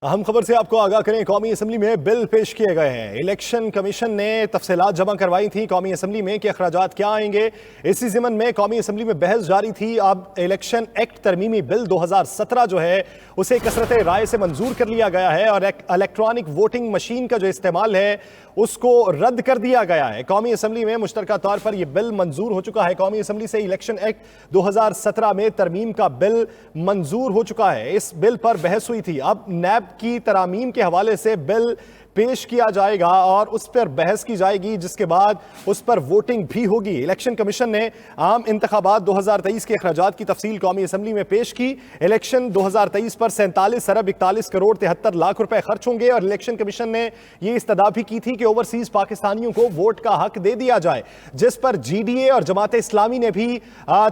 अहम खबर से आपको आगाह करें। कौमी असम्बली में बिल पेश किए गए हैं। इलेक्शन कमीशन ने तफसीलात जमा करवाई थी कौमी असम्बली में कि अखराजात क्या आएंगे। इसी ज़िमन में कौमी असम्बली में बहस जारी थी। अब इलेक्शन एक्ट तरमीमी बिल 2017 जो है उसे कसरत राय से मंजूर कर लिया गया है और इलेक्ट्रॉनिक वोटिंग मशीन का जो इस्तेमाल है उसको रद्द कर दिया गया है। कौमी असम्बली में मुश्तरका तौर पर यह बिल मंजूर हो चुका है। कौमी असम्बली से इलेक्शन एक्ट 2017 में तरमीम का बिल मंजूर हो चुका है। इस बिल पर बहस हुई थी। अब नैब की तरामीम के हवाले से बिल पेश किया जाएगा और उस पर बहस की जाएगी, जिसके बाद उस पर वोटिंग भी होगी। इलेक्शन कमीशन ने आम इंतखाबात 2023 के अखराजात की तफसील कौमी असम्बली में पेश की। इलेक्शन 2023 पर 47 अरब 41 करोड़ 73 लाख रुपए खर्च होंगे और इलेक्शन कमीशन ने यह इस्तदा भी की थी कि ओवरसीज पाकिस्तानियों को वोट का हक दे दिया जाए, जिस पर GDA और जमात इस्लामी ने भी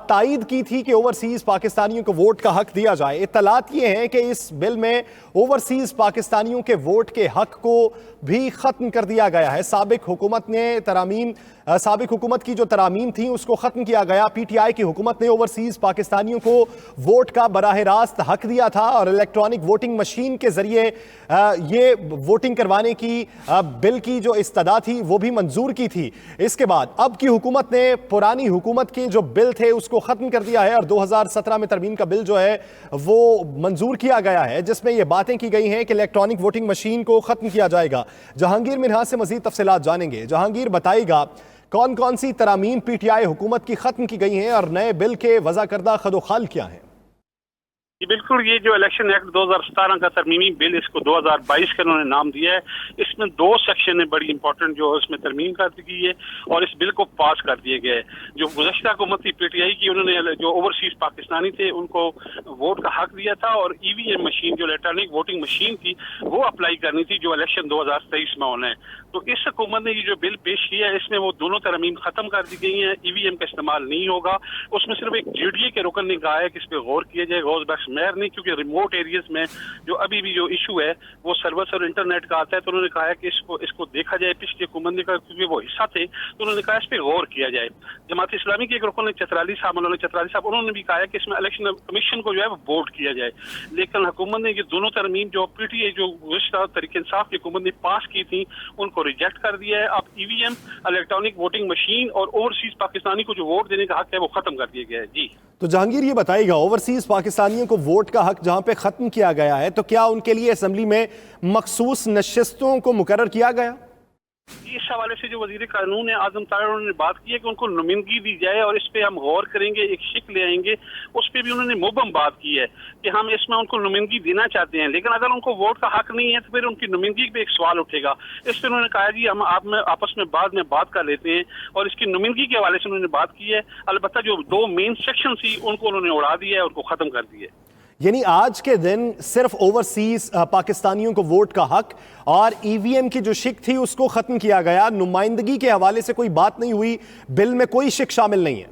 तायद की थी कि ओवरसीज पाकिस्तानियों को वोट का हक दिया जाए। इत्तलात ये हैं कि इस बिल में ओवरसीज पाकिस्तानियों के वोट के हक को भी खत्म कर दिया गया है। साबिक हुकूमत की जो तरामीम थी उसको खत्म किया गया। PTI की हुकूमत ने ओवरसीज पाकिस्तानियों को वोट का बराह रास्त हक दिया था और इलेक्ट्रॉनिक वोटिंग मशीन के जरिए ये वोटिंग करवाने की बिल की जो इस्तदा थी वो भी मंजूर की थी। इसके बाद अब की हुकूमत ने पुरानी हुकूमत के जो बिल थे उसको खत्म कर दिया है और 2017 में तरमीम का बिल जो है वो मंजूर किया गया है, जिसमें ये बातें की गई हैं कि इलेक्ट्रॉनिक वोटिंग मशीन को खत्म किया जाएगा। जहांगीर मिन्हाज से मजीद तफसीलात जानेंगे। जहांगीर, बताएगा कौन कौन सी तरामीम PTI हुकूमत की खत्म की गई हैं और नए बिल के वज़ा करदा खदोखाल क्या हैं? जी बिल्कुल, ये जो इलेक्शन एक्ट 2017 का तरमीमी बिल, इसको 2022 का उन्होंने नाम दिया है। इसमें 2 सेक्शन है बड़ी इंपॉर्टेंट जो इसमें तरमीम कर दी गई है और इस बिल को पास कर दिया गया है। जो गुज़श्ता हुकूमत थी PTI की, उन्होंने जो ओवरसीज पाकिस्तानी थे उनको वोट का हक दिया था और EVM मशीन जो इलेक्ट्रॉनिक वोटिंग मशीन थी वो अप्लाई करनी थी जो इलेक्शन 2023 में होना है। तो इस हुकूमत ने ये जो बिल पेश किया है इसमें वो दोनों तरमीम खत्म कर दी गई हैं। EVM का इस्तेमाल नहीं होगा। उसमें सिर्फ एक GDA के रुकन ने कहा है कि इस पर गौर किया जाए, गौर बख्श मेयर नहीं, क्योंकि रिमोट एरियाज में जो अभी भी जो इशू है वो सर्विस और इंटरनेट का आता है। तो उन्होंने कहा है कि इसको देखा जाए। पिछली हुकूमत ने कहा क्योंकि वो हिस्सा थे तो उन्होंने कहा इस पर गौर किया जाए। जमात इस्लामी के एक रुकन ने चतराली साहब उन्होंने भी कहा है कि इसमें इलेक्शन कमीशन को जो है वो बोर्ड किया जाए। लेकिन हुकूमत ने ये दोनों तरमीम जो PTI जो तरीके इंसाफ की हुकूमत ने पास की थी उनको रिजेक्ट कर दिया है। अब EVM इलेक्ट्रॉनिक वोटिंग मशीन और ओवरसीज पाकिस्तानी को जो वोट देने का हक है वो खत्म कर दिया गया है। जी तो जहांगीर, ये बताइएगा ओवरसीज पाकिस्तानियों को वोट का हक जहां पे खत्म किया गया है तो क्या उनके लिए असेंबली में मखसूस नशिस्तों को मुकर्रर किया गया? इस हवाले से जो वजीर कानून है आजम ताहिर, उन्होंने बात की है कि उनको नुमाइंदगी दी जाए और इस पे हम गौर करेंगे, एक शिक ले आएंगे। उस पर भी उन्होंने मुबम बात की है कि हम इसमें उनको नुमाइंदगी देना चाहते हैं, लेकिन अगर उनको वोट का हक नहीं है तो फिर उनकी नुमाइंदगी पे एक सवाल उठेगा। इस पर उन्होंने कहा जी हम आपस में बाद में बात कर लेते हैं और इसकी नुमाइंदगी के हवाले से उन्होंने बात की है। अलबत्ता जो 2 मेन सेक्शन थी उनको उन्होंने उड़ा दिया है, उनको खत्म कर दिया है। यानी आज के दिन सिर्फ ओवरसीज पाकिस्तानियों को वोट का हक और EVM की जो शिक थी उसको खत्म किया गया। नुमाइंदगी के हवाले से कोई बात नहीं हुई, बिल में कोई शिक शामिल नहीं है।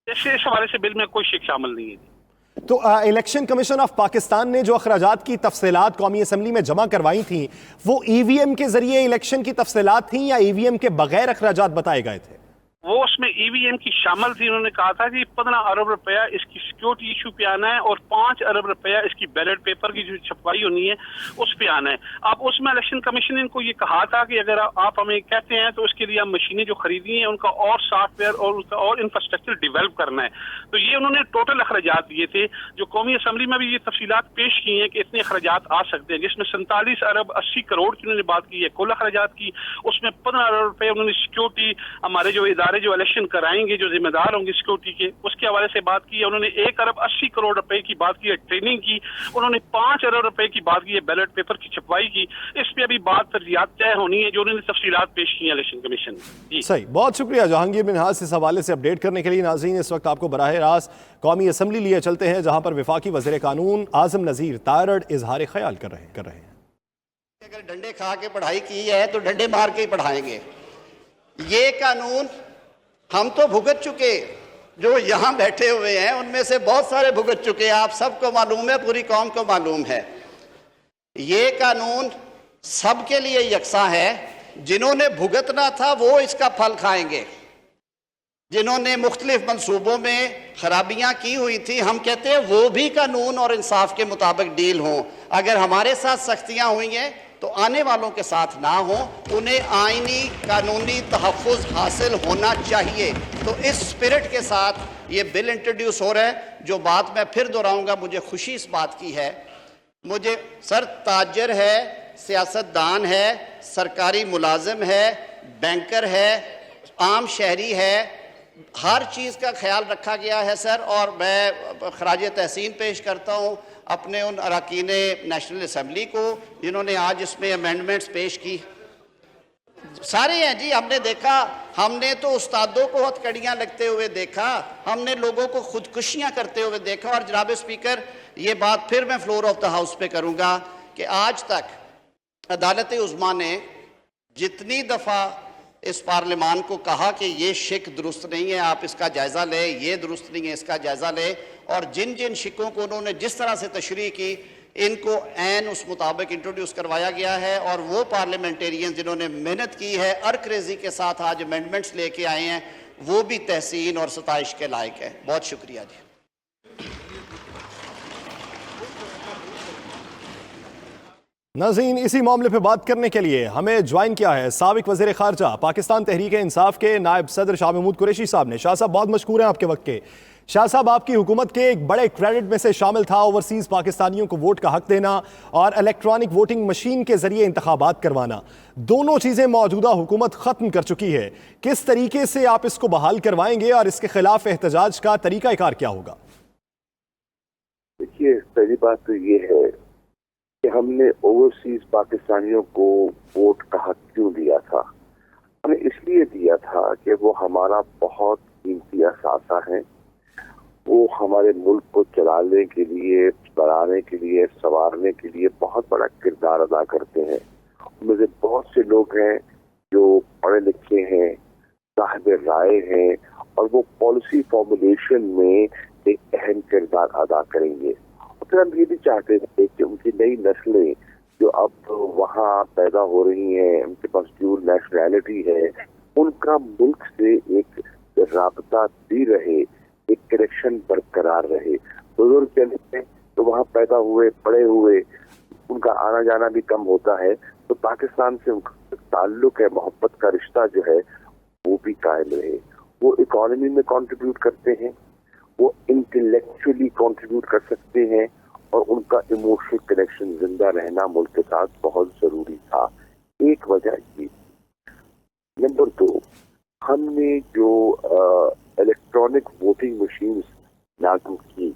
इस हवाले से बिल में कोई शिक शामिल नहीं है। तो इलेक्शन कमीशन ऑफ पाकिस्तान ने जो अखराजात की तफसीलात कौमी असम्बली में जमा करवाई थी वो EVM के जरिए इलेक्शन की तफसीलात थी या EVM के बगैर अखराजात बताए गए थे? वो उसमें EVM की शामिल थी। उन्होंने कहा था कि 15 अरब रुपया इसकी सिक्योरिटी इशू पे आना है और 5 अरब रुपया इसकी बैलेट पेपर की जो छपवाई होनी है उस पे आना है। अब उसमें इलेक्शन कमीशन ने इनको ये कहा था कि अगर आप हमें कहते हैं तो इसके लिए हम मशीनें जो खरीदी हैं उनका और सॉफ्टवेयर और उसका और इंफ्रास्ट्रक्चर डेवलप करना है। तो ये उन्होंने टोटल अखराजात दिए थे जो कौमी असम्बली में भी ये तफसीलात पेश की हैं कि इतने अखराजात आ सकते हैं, जिसमें 47 अरब 80 करोड़ की उन्होंने बात की है कुल अखराजात की। उसमें 15 अरब रुपये उन्होंने सिक्योरिटी, हमारे जो जो इलेक्शन कराएंगे जो जिम्मेदार होंगे सिक्योरिटी के, उसके हवाले से बात की है। उन्होंने 1 अरब 80 करोड़ रुपए की बात की है ट्रेनिंग की। उन्होंने 5 अरब रुपए की बात की है बैलेट पेपर की छपवाई की। इस पे अभी बात तरजीहात तय होनी है जो उन्होंने तफसीलात पेश की है इलेक्शन कमीशन ने। सही, बहुत शुक्रिया जहांगीर मिन्हाज इस हवाले से अपडेट करने के लिए। नाज़रीन, इस वक्त आपको बराह रास्त कौमी असम्बली लिए चलते हैं जहां पर वफाकी वज़ीर कानून आज़म नज़ीर तारड़ इजहार ख्याल कर रहे हैं। अगर डंडे खा के पढ़ाई की है तो डंडे मार के ही पढ़ाएंगे। ये कानून हम तो भुगत चुके, जो यहाँ बैठे हुए हैं उनमें से बहुत सारे भुगत चुके हैं। आप सबको मालूम है, पूरी कौम को मालूम है। ये कानून सबके लिए यकसा है। जिन्होंने भुगतना था वो इसका फल खाएंगे। जिन्होंने मुख्तलिफ मंसूबों में खराबियां की हुई थी, हम कहते हैं वो भी कानून और इंसाफ के मुताबिक डील हों। अगर हमारे साथ सख्तियां हुई हैं तो आने वालों के साथ ना हो, उन्हें आईनी कानूनी तहफ़्फ़ुज़ हासिल होना चाहिए। तो इस स्पिरिट के साथ ये बिल इंट्रोड्यूस हो रहा है। जो बात मैं फिर दोहराऊंगा, मुझे खुशी इस बात की है, मुझे सर ताजर है, सियासतदान है, सरकारी मुलाजिम है, बैंकर है, आम शहरी है, हर चीज़ का ख्याल रखा गया है सर। और मैं खराज तहसीन पेश करता हूँ अपने उन अरकान नेशनल असम्बली को जिन्होंने आज इसमें अमेंडमेंट्स पेश की। सारे हैं जी, हमने देखा, हमने तो उस्तादों को हथकड़ियाँ लगते हुए देखा, हमने लोगों को खुदकुशियाँ करते हुए देखा। और जनाब स्पीकर, ये बात फिर मैं फ्लोर ऑफ द हाउस पे करूँगा कि आज तक अदालत उज़्मा ने जितनी दफ़ा इस पार्लिमान को कहा कि ये शिक दुरुस्त नहीं है, आप इसका जायज़ा लें, ये दुरुस्त नहीं है, इसका जायज़ा लें, और जिन जिन शिकों को उन्होंने जिस तरह से तशरीह की, इनको ऐन उस मुताबिक इंट्रोड्यूस करवाया गया है। और वो पार्लियामेंटेरियन जिन्होंने मेहनत की है, अर्क-रेज़ी के साथ आज अमेंडमेंट्स लेके आए हैं, वो भी तहसीन और सताइश के लायक है। बहुत शुक्रिया जी। नाज़रीन, इसी मामले पे बात करने के लिए हमें ज्वाइन किया है साबिक वज़ीर ख़ारजा पाकिस्तान तहरीक इंसाफ के नायब सदर शाह महमूद कुरैशी साहब ने। शाह साहब, बहुत मशकूर हैं आपके वक्त के। शाह साहब, आपकी हुकूमत के एक बड़े क्रेडिट में से शामिल था ओवरसीज़ पाकिस्तानियों को वोट का हक देना और इलेक्ट्रॉनिक वोटिंग मशीन के जरिए इंतखाबात करवाना। दोनों चीज़ें मौजूदा हुकूमत ख़त्म कर चुकी है। किस तरीके से आप इसको बहाल करवाएंगे और इसके खिलाफ एहतजाज का तरीक़ाकार क्या होगा? देखिए, पहली बात तो ये है कि हमने ओवरसीज पाकिस्तानियों को वोट का हक क्यों दिया था। हमें इसलिए दिया था कि वो हमारा बहुत कीमती असासा है। वो हमारे मुल्क को चलाने के लिए, बढ़ाने के लिए, संवारने के लिए बहुत बड़ा किरदार अदा करते हैं। उनमें से बहुत से लोग हैं जो पढ़े लिखे हैं, साहिब राय हैं, और वो पॉलिसी फॉर्मुलेशन में एक अहम किरदार अदा करेंगे। और फिर हम ये भी चाहते थे कि उनकी नई नस्लें जो अब वहाँ पैदा हो रही हैं, उनके पास ड्यूल नेशनैलिटी है, उनका मुल्क से एक राबता भी रहे, एक कनेक्शन बरकरार रहे। बुजुर्ग चले तो वहाँ पैदा हुए, पड़े हुए, उनका आना जाना भी कम होता है, तो पाकिस्तान से उनका ताल्लुक है, मोहब्बत का रिश्ता जो है वो भी कायम रहे। वो इकोनॉमी में कंट्रीब्यूट करते हैं, वो इंटेलेक्चुअली कंट्रीब्यूट कर सकते हैं, और उनका इमोशनल कनेक्शन जिंदा रहना मुल्क के साथ बहुत जरूरी था। एक वजह ये। नंबर 2, हमने जो इलेक्ट्रॉनिक वोटिंग मशीन्स लागू की,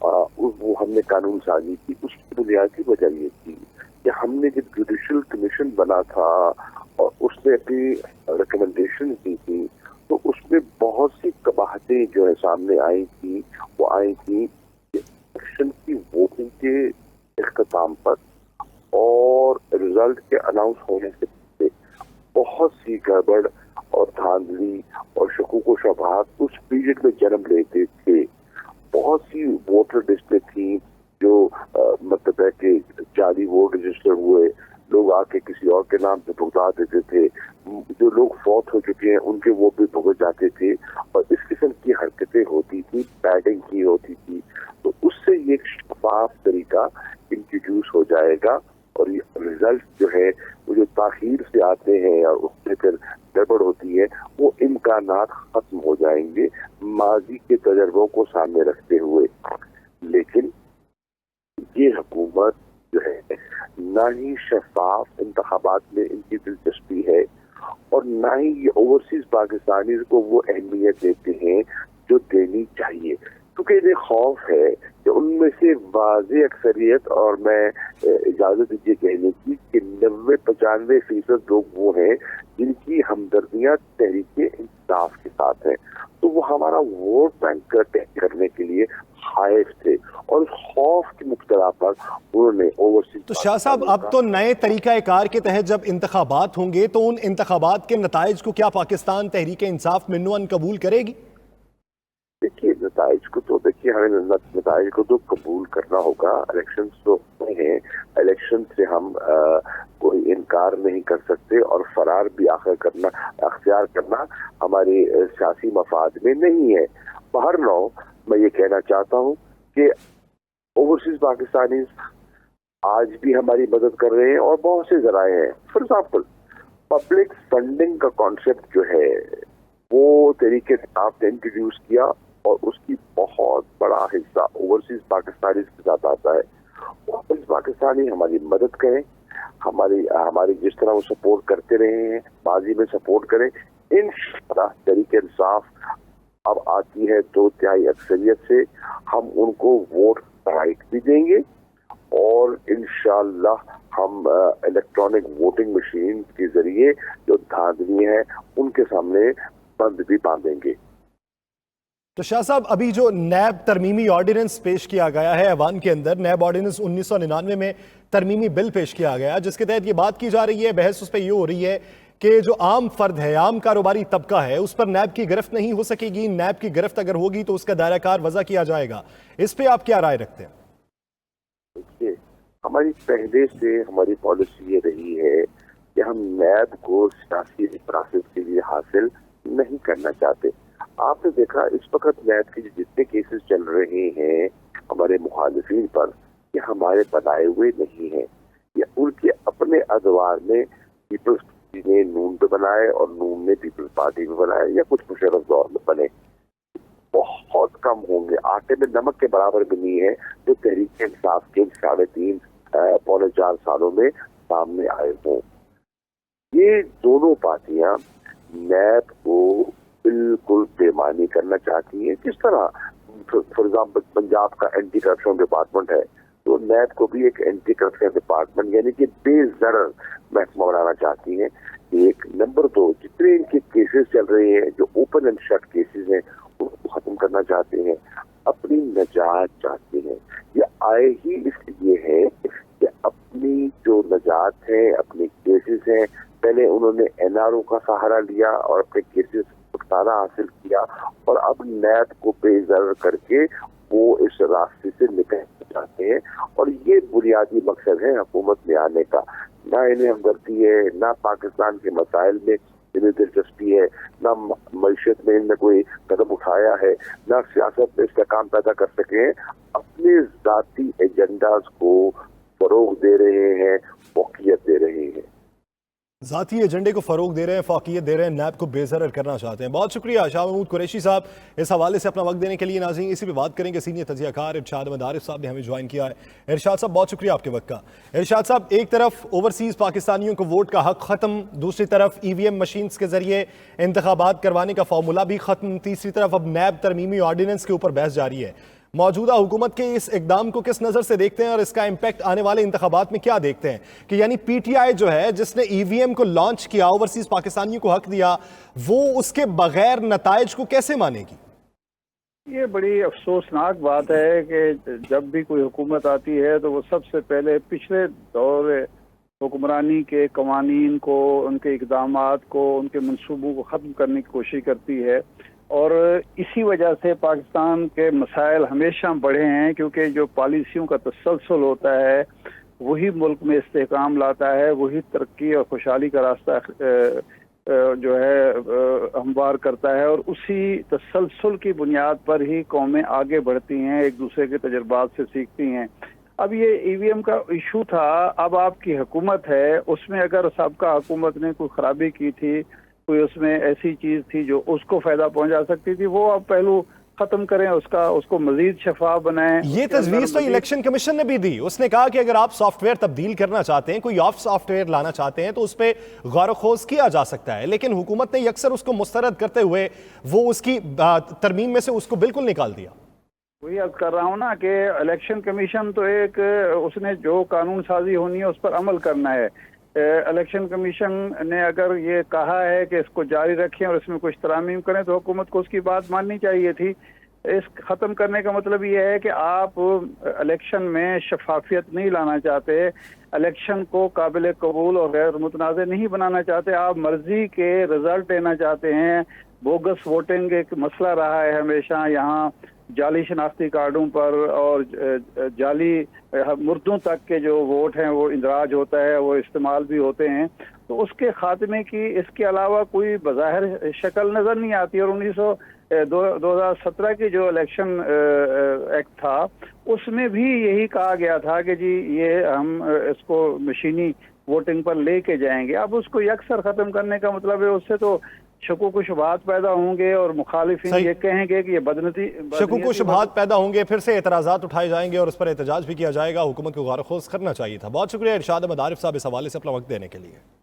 वो हमने कानून साजी की, उसकी बुनियादी वजह ये थी कि हमने जब जुडिशल कमीशन बना था और उसने अपनी रिकमेंडेशन दी थी, तो उसमें बहुत सी कबाहतें जो है सामने आई थी। वो आई थी इलेक्शन की वोटिंग के इख्तिताम पर और रिजल्ट के अनाउंस होने से पहले बहुत सी गड़बड़ और धांधली और शकूक व शबहात उस पीरियड में जन्म लेते थे। बहुत सी वोटर लिस्टें थी जो मतलब है कि जाली वोट रजिस्टर हुए, लोग आके किसी और के नाम पे भुगता देते थे, जो लोग फौत हो चुके हैं उनके वोट भी भुगत जाते थे, और इस किस्म की हरकतें होती थी, पैडिंग की होती थी। तो उससे ये एक शफाफ तरीका इंट्रोड्यूस हो जाएगा, और ये रिजल्ट जो है वो जो ताखीर से आते हैं और उससे फिर गड़बड़ होती है, वो इम्कानात खत्म हो जाएंगे माजी के तजर्बों को सामने रखते हुए। लेकिन ये हुकूमत जो है ना ही शफाफ इंतखाबात में इनकी दिलचस्पी है, और ना ही ये ओवरसीज पाकिस्तानी को वो अहमियत देते हैं जो देनी चाहिए, क्योंकि इन्हें खौफ है कि उनमें से वाज़ेह अक्सरियत, और मैं इजाजत दीजिए कहने की कि 90-95% लोग वो हैं जिनकी हमदर्दियां तहरीक इंसाफ के साथ हैं। तो वो हमारा वोट बैंक करने के लिए खाइफ थे, और उस खौफ की मुब्तला पर उन्होंने ओवरसीज। तो शाह साहब, अब तो नए तरीक़ाकार के तहत जब इंतखाबात होंगे तो उन इंतखाबात के नताइज को क्या पाकिस्तान तहरीक इंसाफ मिन्नुअन कबूल करेगी? देखिए, नताइज को तो हमें नताइज को तो कबूल करना होगा। इलेक्शन तो हैं, इलेक्शन से हम कोई इनकार नहीं कर सकते और फरार भी अख्तियार करना हमारे सियासी मफाद में नहीं है। बहरनौ मैं ये कहना चाहता हूँ कि ओवरसीज पाकिस्तानी आज भी हमारी मदद कर रहे हैं और बहुत से जराए हैं। फॉर एग्जाम्पल पब्लिक फंडिंग का कॉन्सेप्ट जो है वो तरीके से आपने इंट्रोड्यूस किया और उसकी बहुत बड़ा हिस्सा ओवरसीज पाकिस्तानी के साथ आता है। ओवरसीज पाकिस्तानी हमारी मदद करें, हमारी जिस तरह वो सपोर्ट करते रहे हैं, माजी में सपोर्ट करें। इंशाअल्लाह तरीके इंसाफ अब आती है 2/3 अक्सरियत से, हम उनको वोट राइट भी देंगे और इंशाअल्लाह हम इलेक्ट्रॉनिक वोटिंग मशीन के जरिए जो धांधली है उनके सामने बंद भी बांधेंगे। तो शाह साहब, अभी जो नैब तरमीमी ऑर्डिनेंस पेश किया गया है ऐवान के अंदर, नैब ऑर्डिनेंस 1999 में तरमीमी बिल पेश किया गया, जिसके तहत ये बात की जा रही है, बहस उस पर ये हो रही है कि जो आम फर्द है, आम कारोबारी तबका है, उस पर नैब की गिरफ्त नहीं हो सकेगी। नैब की गिरफ्त अगर होगी तो उसका दायरा कार वजह किया जाएगा। इस पे आप क्या राय रखते हैं? देखिए, हमारी पहले से हमारी पॉलिसी ये रही है कि हम नैब को सियासी प्रोसेस के लिए हासिल नहीं करना चाहते। आपने देखा इस वक्त नैब के जितने केसेस चल रहे हैं हमारे मुखालिफिन पर, ये हमारे बनाए हुए नहीं हैं, ये उनके अपने अदवार में पीपल्स पार्टी ने नून पे बनाए और नून ने पीपल्स पार्टी पे बनाए या कुछ मुशर्रफ दौर में बने। बहुत कम होंगे, आटे में नमक के बराबर भी नहीं है जो तहरीक इंसाफ के 3.5-4 सालों में सामने आए हों। ये दोनों पार्टियां नैब को बिल्कुल बेमानी करना चाहती हैं। किस तरह, फॉर एग्जाम्पल पंजाब का एंटी करप्शन डिपार्टमेंट है तो नैब को भी एक एंटी करप्शन डिपार्टमेंट यानी कि बेज़रर महकमा बनाना चाहती हैं। एक नंबर 2, जितने इनके केसेस चल रहे हैं जो ओपन एंड शट केसेस हैं उनको खत्म करना चाहते हैं, अपनी नजात चाहते हैं। ये आए ही इसलिए है कि अपनी जो नजात है, अपने केसेस हैं, पहले उन्होंने एनआरओ का सहारा लिया और अपने केसेस छुटकारा हासिल किया और अब नैब को बेज़रर करके वो इस रास्ते से निकलना चाहते हैं। और ये बुनियादी मकसद है हुकूमत में आने का। ना इन्हें हमदर्दी है, ना पाकिस्तान के मसाइल में इन्हें दिलचस्पी है, ना मईशत में इनने कोई कदम उठाया है, ना सियासत में इसका काम पैदा कर सके हैं। अपने जाती एजेंडाज को फरोग दे रहे हैं, फौकियत दे रहे हैं, ज़ाती एजेंडे को फरोग दे रहे हैं, फौकियत दे रहे हैं, नैब को बेज़रर करना चाहते हैं। बहुत शुक्रिया शाह महमूद कुरैशी साहब इस हवाले से अपना वक्त देने के लिए। नाज़रीन, इसी पे बात करेंगे सीनियर तजियाकार इरशाद अहमद आरिफ साहब ने हमें ज्वाइन किया है। इरशाद साहब, बहुत शुक्रिया आपके वक्त का। इरशाद साहब, एक तरफ ओवरसीज़ पाकिस्तानियों को वोट का हक ख़त्म, दूसरी तरफ EVM मशीन्स के जरिए इंतखाबात करवाने का फार्मूला भी ख़त्म, तीसरी तरफ अब नैब तरमीमी ऑर्डिनेंस के ऊपर बहस जारी है। मौजूदा हुकूमत के इस इकदाम को किस नज़र से देखते हैं और इसका इम्पैक्ट आने वाले इंतखाबात में क्या देखते हैं कि यानी PTI जो है जिसने EVM को लॉन्च किया, ओवरसीज पाकिस्तानियों को हक दिया, वो उसके बगैर नताइज को कैसे मानेगी? ये बड़ी अफसोसनाक बात है कि जब भी कोई हुकूमत आती है तो वो सबसे पहले पिछले दौर हुक्मरानी के कवानीन को, उनके इकदामात को, उनके मंसूबों को ख़त्म करने की कोशिश करती है। और इसी वजह से पाकिस्तान के मसाइल हमेशा बढ़े हैं, क्योंकि जो पॉलिसियों का तसलसल होता है वही मुल्क में इस्तेहकाम लाता है, वही तरक्की और खुशहाली का रास्ता जो है हमवार करता है। और उसी तसलसल की बुनियाद पर ही कौमें आगे बढ़ती हैं, एक दूसरे के तजुर्बात से सीखती हैं। अब ये EVM का इशू था, अब आपकी हुकूमत है, उसमें अगर सबका हुकूमत ने कोई खराबी की थी, कोई उसमें ऐसी चीज थी जो उसको फायदा पहुंचा सकती थी, वो अब पहलू खत्म करें, उसको मजीद शफाफ बनाएं। ये तजवीज तो इलेक्शन कमीशन ने भी दी। उसने कहा कि अगर आप सॉफ्टवेयर तब्दील करना चाहते हैं, कोई ऑफ सॉफ्टवेयर लाना चाहते हैं तो उस पर गौर खोज किया जा सकता है, लेकिन हुकूमत ने अक्सर उसको मुस्तरद करते हुए वो उसकी तरमीम में से उसको बिल्कुल निकाल दिया। वही अर्ज कर रहा हूँ ना कि इलेक्शन कमीशन तो एक, उसने जो कानून साजी होनी है उस पर अमल करना है। इलेक्शन कमीशन ने अगर ये कहा है कि इसको जारी रखें और इसमें कुछ तरामीम करें तो हुकूमत को उसकी बात माननी चाहिए थी। इस ख़त्म करने का मतलब ये है कि आप इलेक्शन में शफाफियत नहीं लाना चाहते, इलेक्शन को काबिल कबूल और गैर मुतनाज़ नहीं बनाना चाहते, आप मर्जी के रिजल्ट लेना चाहते हैं। बोगस वोटिंग एक मसला रहा है हमेशा यहाँ, जाली शनाख्ती कार्डों पर और जाली मुर्दों तक के जो वोट हैं वो इंदराज होता है, वो इस्तेमाल भी होते हैं, तो उसके खात्मे की इसके अलावा कोई बज़ाहिर शक्ल नज़र नहीं आती। और 2017 की जो इलेक्शन एक्ट था उसमें भी यही कहा गया था कि जी ये हम इसको मशीनी वोटिंग पर लेके जाएंगे। अब उसको यकसर ख़त्म करने का मतलब है उससे तो शकूक व शुबहात पैदा होंगे और मुखालिफिन ये कहेंगे कि ये शकूक व शुबहात पैदा होंगे, फिर से एतराज़ात उठाए जाएंगे और उस पर एहतजाज भी किया जाएगा। हुकूमत को गौर खोज करना चाहिए था। बहुत शुक्रिया इरशाद अहमद आरिफ साहब इस हवाले से अपना वक्त देने के लिए।